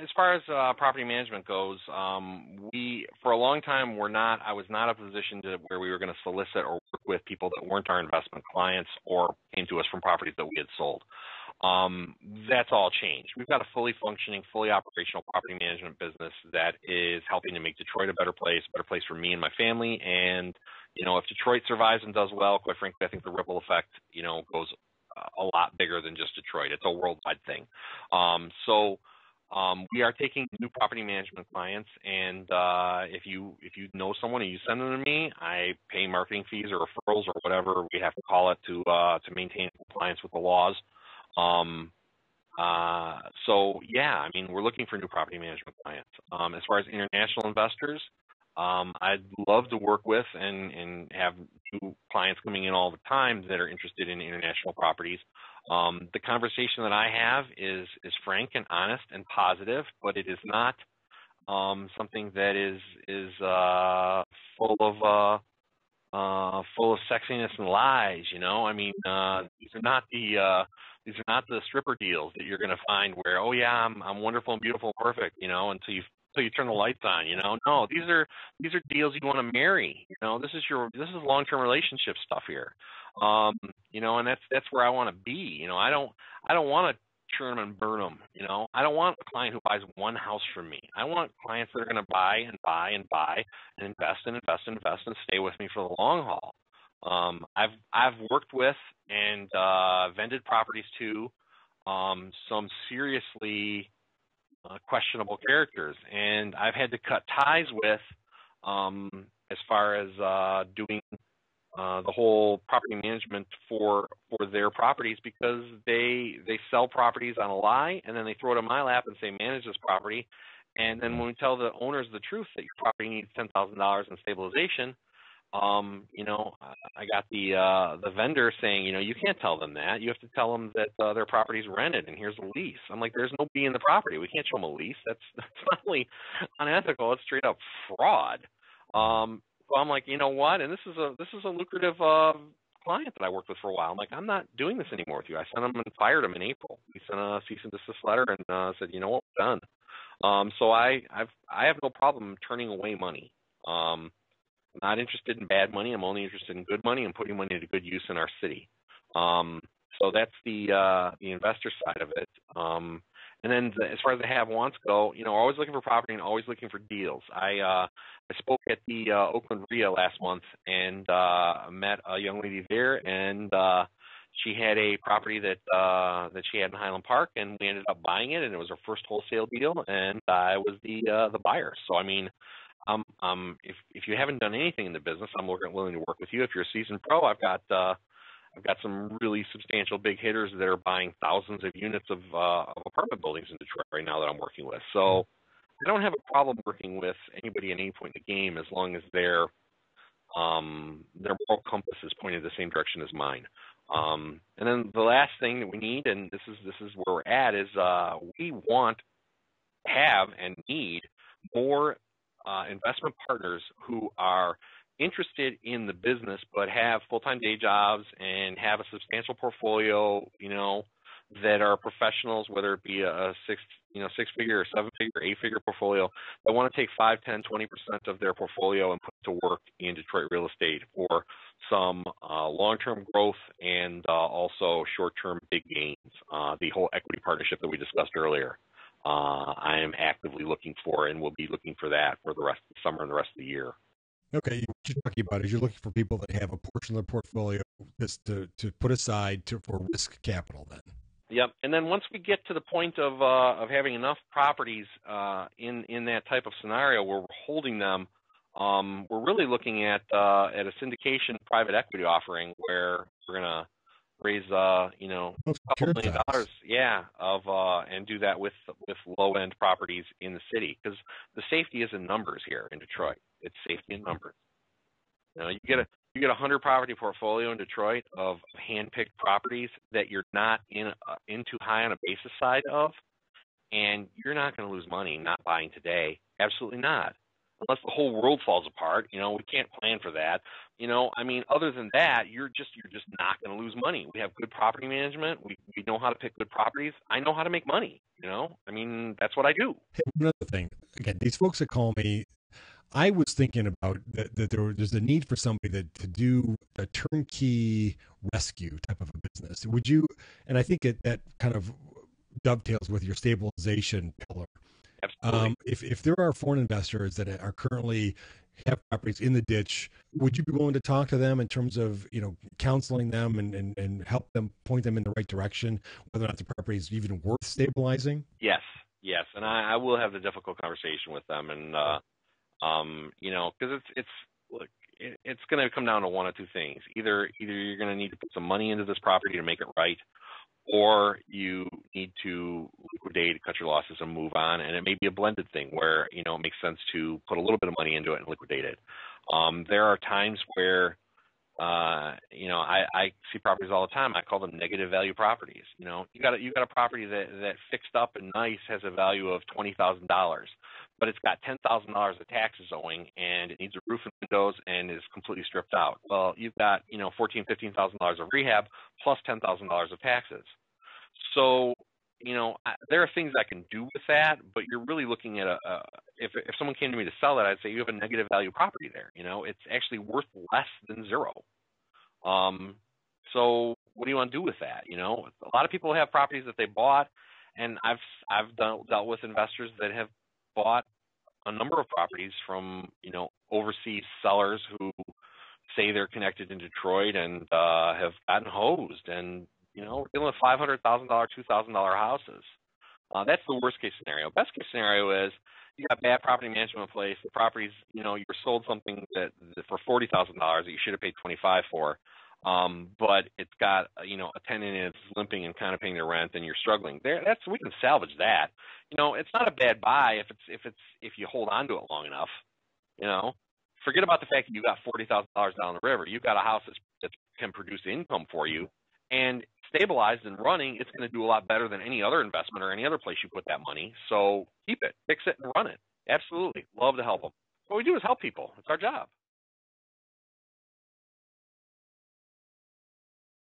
as far as property management goes, we for a long time I was not a position to where we were going to solicit or work with people that weren't our investment clients or came to us from properties that we had sold. That's all changed. We've got a fully functioning, fully operational property management business that is helping to make Detroit a better place for me and my family. And, if Detroit survives and does well, quite frankly, I think the ripple effect, goes a lot bigger than just Detroit. It's a worldwide thing. So we are taking new property management clients, and if you know someone and you send them to me, I pay marketing fees or referrals or whatever we have to call it to maintain compliance with the laws. So yeah, I mean, we're looking for new property management clients. As far as international investors, I'd love to work with and have new clients coming in all the time that are interested in international properties. The conversation that I have is frank and honest and positive, but it is not something that is full of sexiness and lies. I mean, these are not the stripper deals that you're going to find where, oh yeah, I'm wonderful and beautiful and perfect, until you turn the lights on, No, these are deals you want to marry. This is long-term relationship stuff here. And that's where I want to be. I don't want to churn them and burn them. I don't want a client who buys one house from me. I want clients that are going to buy and buy and buy and invest and invest and invest and stay with me for the long haul. I've worked with and vended properties to some seriously questionable characters, and I've had to cut ties with as far as doing the whole property management for their properties, because they sell properties on a lie, and then they throw it in my lap and say, manage this property. And then when we tell the owners the truth that your property needs $10,000 in stabilization, I got the vendor saying, you can't tell them that. You have to tell them that their property's rented and here's a lease. I'm like, there's no B in the property. We can't show them a lease. That's not only unethical, it's straight up fraud. So I'm like, you know what? And this is a lucrative client that I worked with for a while. I'm like, I'm not doing this anymore with you. I sent him and fired him in April. We sent a cease and desist letter and said, you know what, we're done. So I have no problem turning away money. I'm not interested in bad money. I'm only interested in good money and putting money to good use in our city. So that's the investor side of it. And then as far as the have-wants go, always looking for property and always looking for deals. I spoke at the Oakland REI last month and met a young lady there, and she had a property that she had in Highland Park, and we ended up buying it, and it was her first wholesale deal, and I was the buyer. So I mean, if you haven't done anything in the business, I'm willing to work with you. If you're a seasoned pro, I've got some really substantial big hitters that are buying thousands of units of apartment buildings in Detroit right now that I'm working with. So I don't have a problem working with anybody at any point in the game as long as their moral compass is pointed the same direction as mine. And then the last thing that we need, and this is where we're at, is we have and need more investment partners who are interested in the business but have full-time day jobs and have a substantial portfolio, that are professionals, whether it be a six-figure or seven-figure, eight-figure portfolio, that want to take 5, 10, 20% of their portfolio and put it to work in Detroit real estate for some long-term growth and also short-term big gains. The whole equity partnership that we discussed earlier, I am actively looking for and will be looking for that for the rest of the summer and the rest of the year. Okay, what you're talking about is you're looking for people that have a portion of their portfolio to put aside for risk capital then. Yep, and then once we get to the point of having enough properties in that type of scenario where we're holding them, we're really looking at a syndication private equity offering where we're going to raise a couple $1 million, and do that with low end properties in the city, because the safety is in numbers here in Detroit. It's safety in numbers. You get a 100 property portfolio in Detroit of hand-picked properties that you're not in too high on a basis side of, and you're not going to lose money not buying today. Absolutely not. unless the whole world falls apart. We can't plan for that. I mean, other than that, you're just not going to lose money. We have good property management. We know how to pick good properties. I know how to make money. I mean, that's what I do. Hey, another thing, again, these folks that call me, I was thinking about that there's a need for somebody to do a turnkey rescue type of a business. Would you? And I think that kind of dovetails with your stabilization pillar. Absolutely. If there are foreign investors that are currently have properties in the ditch, would you be willing to talk to them in terms of counseling them and help them, point them in the right direction, whether or not the property is even worth stabilizing? Yes, yes, and I will have the difficult conversation with them, and because look, it's going to come down to one of two things. Either you're going to need to put some money into this property to make it right, or you need to liquidate, cut your losses, and move on. And it may be a blended thing where it makes sense to put a little bit of money into it and liquidate it. There are times where I see properties all the time. I call them negative value properties. You got a property that fixed up and nice has a value of $20,000, but it's got $10,000 of taxes owing, and it needs a roof and windows and is completely stripped out. Well, you've got $15,000 of rehab plus $10,000 of taxes. So there are things I can do with that, but you're really looking at if someone came to me to sell it, I'd say you have a negative value property there. It's actually worth less than zero. So what do you want to do with that? A lot of people have properties that they bought, and I've dealt with investors that have bought a number of properties from overseas sellers who say they're connected in Detroit and have gotten hosed, and we're dealing with $500,000, $2,000 houses. That's the worst case scenario. Best case scenario is you got bad property management in place. The property's, you're sold something that for $40,000 that you should have paid $25,000 for, but it's got a tenant and it's limping and kind of paying their rent, and you're struggling. We can salvage that. It's not a bad buy if you hold on to it long enough. Forget about the fact that you got $40,000 down the river. You've got a house that can produce income for you. And stabilized and running, it's going to do a lot better than any other investment or any other place you put that money. So keep it, fix it, and run it. Absolutely. Love to help them. What we do is help people. It's our job.